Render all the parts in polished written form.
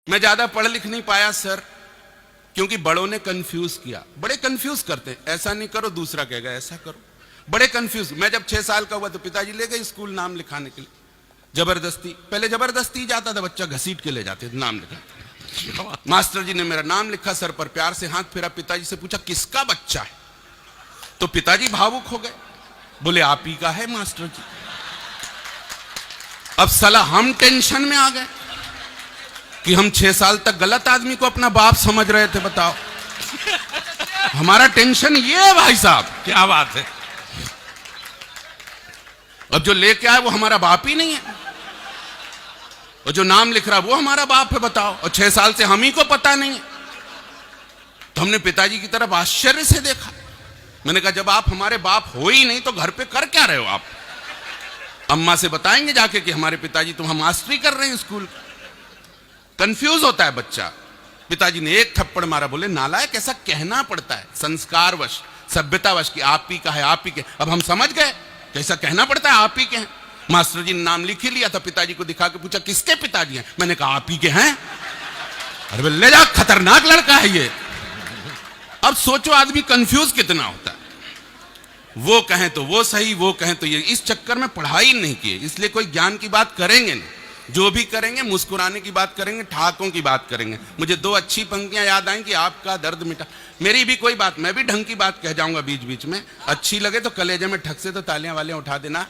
मैं ज्यादा पढ़ लिख नहीं पाया सर, क्योंकि बड़ों ने कंफ्यूज किया। बड़े कंफ्यूज करते हैं, ऐसा नहीं करो, दूसरा कहेगा ऐसा करो, बड़े कंफ्यूज। मैं जब 6 साल का हुआ तो पिताजी ले गए स्कूल नाम लिखाने के लिए, जबरदस्ती। पहले जबरदस्ती जाता था, बच्चा घसीट के ले जाते थे नाम लिखा। मास्टर जी ने मेरा नाम लिखा, सर पर प्यार से हाथ फेरा, पिताजी से पूछा किसका बच्चा है, तो पिताजी भावुक हो गए, बोले आप ही का है मास्टर जी। अब साला हम टेंशन में आ गए कि हम 6 साल तक गलत आदमी को अपना बाप समझ रहे थे। बताओ, हमारा टेंशन ये है भाई साहब, क्या बात है। अब जो लेके आए वो हमारा बाप ही नहीं है, और जो नाम लिख रहा वो हमारा बाप है। बताओ, और 6 साल से हम ही को पता नहीं है। तो हमने पिताजी की तरफ आश्चर्य से देखा। मैंने कहा जब आप हमारे बाप हो ही नहीं तो घर पे कर क्या रहे हो आप? अम्मा से बताएंगे जाके कि हमारे पिताजी तो हम मास्टरी कर रहे हैं स्कूल। कंफ्यूज होता है बच्चा। पिताजी ने एक थप्पड़ मारा, बोले नालायक, ऐसा कहना पड़ता है संस्कारवश, सभ्यतावश कि आप ही का है, आप ही के। अब हम समझ गए कैसा कहना पड़ता है, आप ही के हैं। मास्टर जी ने नाम लिख ही लिया था, पिताजी को दिखा के पूछा किसके पिताजी हैं? मैंने कहा आप ही के हैं। अरे ले जा, खतरनाक लड़का है ये। अब सोचो आदमी कंफ्यूज कितना होता है। वो कहें तो वो सही, वो कहें तो ये। इस चक्कर में पढ़ाई नहीं की, इसलिए कोई ज्ञान की बात करेंगे नहीं। जो भी करेंगे मुस्कुराने की बात करेंगे, ठहाकों की बात करेंगे। मुझे 2 अच्छी पंक्तियां याद आई कि आपका दर्द मिटा। मेरी भी कोई बात, मैं भी ढंग की बात कह जाऊंगा बीच बीच में, अच्छी लगे तो कलेजे में ठक से तो तालियां वालियां उठा देना।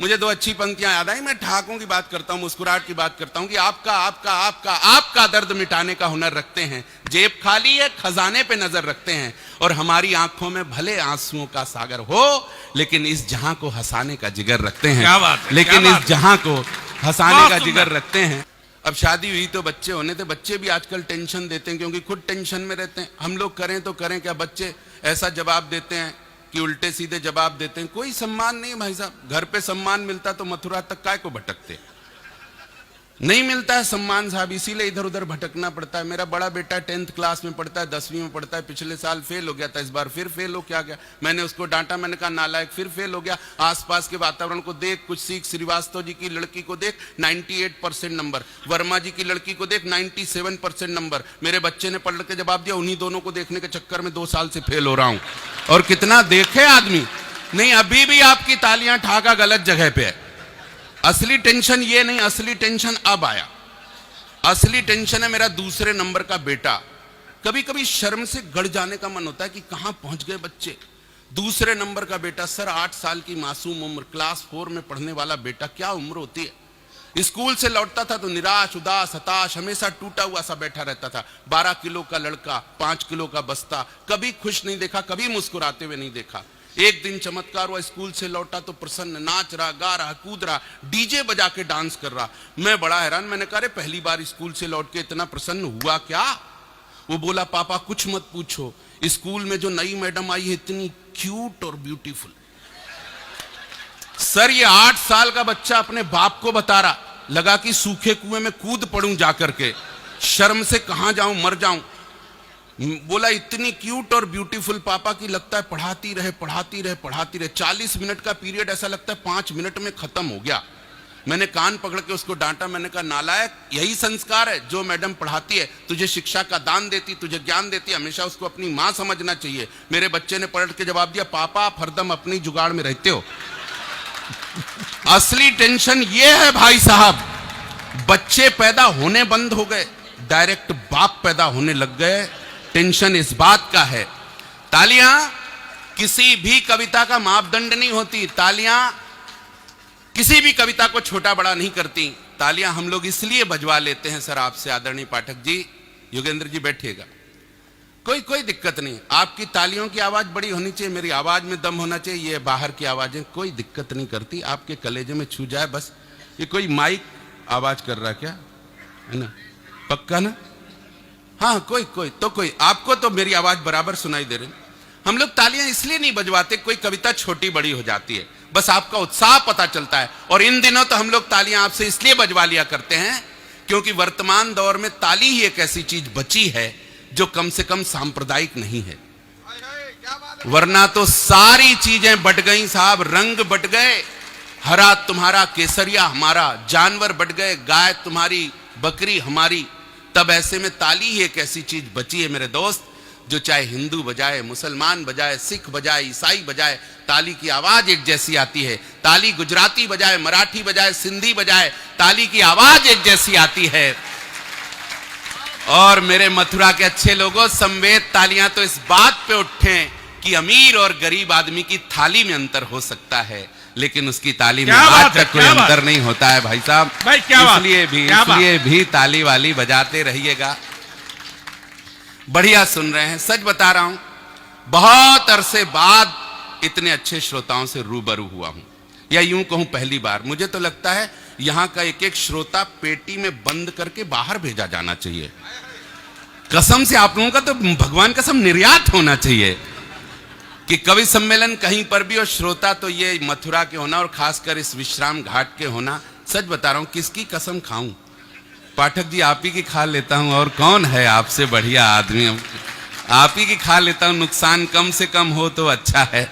मुझे 2 अच्छी पंक्तियां याद आई। मैं ठहाकों की बात करता हूं, मुस्कुराहट की बात करता हूं कि आपका आपका आपका आपका दर्द मिटाने का हुनर रखते हैं। जेब खाली है, खजाने पे नजर रखते हैं, और हमारी आंखों में भले आंसुओं का सागर हो, लेकिन इस जहां को हंसाने का जिगर रखते हैं। क्या बात है, लेकिन क्या इस बात जहां को हंसाने का जिगर रखते हैं। अब शादी हुई तो बच्चे होने थे। बच्चे भी आजकल टेंशन देते हैं, क्योंकि खुद टेंशन में रहते हैं। हम लोग करें तो करें क्या, बच्चे ऐसा जवाब देते हैं कि उल्टे सीधे जवाब देते हैं। कोई सम्मान नहीं भाई साहब। घर पे सम्मान मिलता तो मथुरा तक काय को भटकते? नहीं मिलता है सम्मान साहब, इसीलिए इधर उधर भटकना पड़ता है। मेरा बड़ा बेटा 10th क्लास में पढ़ता है, 10वीं में पढ़ता है। पिछले साल फेल हो गया था, इस बार फिर फेल हो क्या गया। मैंने उसको डांटा, मैंने कहा नालायक, फिर फेल हो गया। आसपास के वातावरण को देख, कुछ सीख। श्रीवास्तव जी की लड़की को देख 98% नंबर, वर्मा जी की लड़की को देख 97% नंबर। मेरे बच्चे ने पढ़ के जवाब दिया। उन्हीं दोनों को देखने के चक्कर में 2 साल से फेल हो रहा हूं। और कितना देखे आदमी। नहीं, अभी भी आपकी तालियां ठाका गलत जगह पे है। असली टेंशन ये नहीं, असली टेंशन अब आया। असली टेंशन है मेरा दूसरे नंबर का बेटा। कभी कभी शर्म से गड़ जाने का मन होता है कि कहां पहुंच गए बच्चे। दूसरे नंबर का बेटा सर, 8 साल की मासूम उम्र, क्लास 4 में पढ़ने वाला बेटा, क्या उम्र होती है। स्कूल से लौटता था तो निराश, उदास, हताश, हमेशा टूटा हुआ सा बैठा रहता था। 12 किलो का लड़का, 5 किलो का बस्ता। कभी खुश नहीं देखा, कभी मुस्कुराते हुए नहीं देखा। एक दिन चमत्कार हुआ, स्कूल से लौटा तो प्रसन्न, नाच रहा, गा रहा, कूद रहा, डीजे बजा के डांस कर रहा। मैं बड़ा हैरान, मैंने कहा रे पहली बार स्कूल से लौट के इतना प्रसन्न हुआ क्या? वो बोला पापा कुछ मत पूछो, स्कूल में जो नई मैडम आई है इतनी क्यूट और ब्यूटीफुल। सर, ये 8 साल का बच्चा अपने बाप को बता रहा, लगा कि सूखे कुएं में कूद पड़ूं जाकर के, शर्म से कहां जाऊं, मर जाऊं। बोला इतनी क्यूट और ब्यूटीफुल पापा की लगता है पढ़ाती रहे पढ़ाती रहे पढ़ाती रहे। 40 मिनट का पीरियड ऐसा लगता है 5 मिनट में खत्म हो गया। मैंने कान पकड़ के उसको डांटा, मैंने कहा नालायक, यही संस्कार है। जो मैडम पढ़ाती है, तुझे शिक्षा का दान देती, तुझे ज्ञान देती, हमेशा उसको अपनी मां समझना चाहिए। मेरे बच्चे ने पलट के जवाब दिया, पापा आप हरदम अपनी जुगाड़ में रहते हो। असली टेंशन ये है भाई साहब, बच्चे पैदा होने बंद हो गए, डायरेक्ट बाप पैदा होने लग गए। टेंशन इस बात का है। तालियां किसी भी कविता का मापदंड नहीं होती। तालियां किसी भी कविता को छोटा बड़ा नहीं करती। तालियां हम लोग इसलिए बजवा लेते हैं सर आपसे, आदरणीय पाठक जी, योगेंद्र जी बैठिएगा, कोई दिक्कत नहीं। आपकी तालियों की आवाज बड़ी होनी चाहिए, मेरी आवाज में दम होना चाहिए। ये बाहर की आवाजें कोई दिक्कत नहीं करती, आपके कलेजे में छू जाए बस। ये कोई माइक आवाज कर रहा क्या है ना? पक्का ना? हाँ, कोई आपको तो मेरी आवाज बराबर सुनाई दे रही। हम लोग तालियां इसलिए नहीं बजवाते, कोई कविता छोटी बड़ी हो जाती है, बस आपका उत्साह पता चलता है। और इन दिनों तो हम लोग तालियां आपसे इसलिए बजवा लिया करते हैं क्योंकि वर्तमान दौर में ताली ही एक ऐसी चीज बची है जो कम से कम सांप्रदायिक नहीं है। वरना तो सारी चीजें बट गई साहब, रंग बट गए। हरा तुम्हारा, केसरिया हमारा, जानवर बट गए, गाय तुम्हारी, बकरी हमारी, तब ऐसे में ताली ही एक ऐसी चीज बची है मेरे दोस्त, जो चाहे हिंदू बजाए, मुसलमान बजाए, सिख बजाए, ईसाई बजाए, ताली की आवाज एक जैसी आती है। ताली गुजराती बजाए, मराठी बजाए, सिंधी बजाए, ताली की आवाज एक जैसी आती है। और मेरे मथुरा के अच्छे लोगों, संवेद तालियां तो इस बात पे उठे कि अमीर और गरीब आदमी की थाली में अंतर हो सकता है, लेकिन उसकी ताली में आज तक कोई अंतर नहीं होता है भाई साहब। इसलिए भी ताली वाली बजाते रहिएगा। बढ़िया सुन रहे हैं, सच बता रहा हूं, बहुत अरसे बाद इतने अच्छे श्रोताओं से रूबरू हुआ हूं, या यूं कहूं पहली बार। मुझे तो लगता है यहां का एक एक श्रोता पेटी में बंद करके बाहर भेजा जाना चाहिए। कसम से आप लोगों का तो भगवान कसम निर्यात होना चाहिए कि कवि सम्मेलन कहीं पर भी और श्रोता तो ये मथुरा के होना, और खासकर इस विश्राम घाट के होना। सच बता रहा हूं, किसकी कसम खाऊं? पाठक जी आप ही की खा लेता हूं, और कौन है आपसे बढ़िया आदमी? आप ही की खा लेता हूं, नुकसान कम से कम हो तो अच्छा है।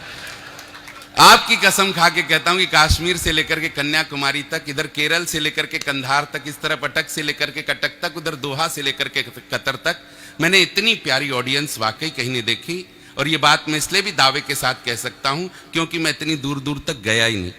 आपकी कसम खा के कहता हूं कि कश्मीर से लेकर के कन्याकुमारी तक, इधर केरल से लेकर के कंधार तक, इस तरफ अटक से लेकर के कटक तक, उधर दोहा से लेकर के कतर तक, मैंने इतनी प्यारी ऑडियंस वाकई कहीं नहीं देखी। और ये बात मैं इसलिए भी दावे के साथ कह सकता हूं क्योंकि मैं इतनी दूर दूर तक गया ही नहीं।